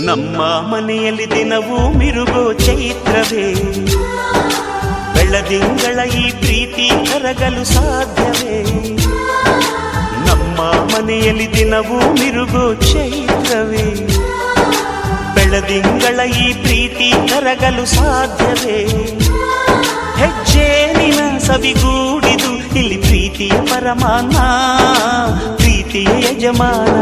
ನಮ್ಮ ಮನೆಯಲ್ಲಿ ದಿನವೂ ಮಿರುಗೋ ಚೈತ್ರವೇ, ಬೆಳದಿಂಗಳ ಈ ಪ್ರೀತಿ ಕರಗಲು ಸಾಧ್ಯವೇ? ನಮ್ಮ ಮನೆಯಲ್ಲಿ ದಿನವೂ ಮಿರುಗೋ ಚೈತ್ರವೇ, ಬೆಳದಿಂಗಳ ಈ ಪ್ರೀತಿ ಕರಗಲು ಸಾಧ್ಯವೇ? ಹೆಜ್ಜೇನಿನ ಸವಿಗೂಡಿದು ಇಲ್ಲಿ ಪ್ರೀತಿಯ ಪರಮಾನ, ಪ್ರೀತಿಯ ಯಜಮಾನ.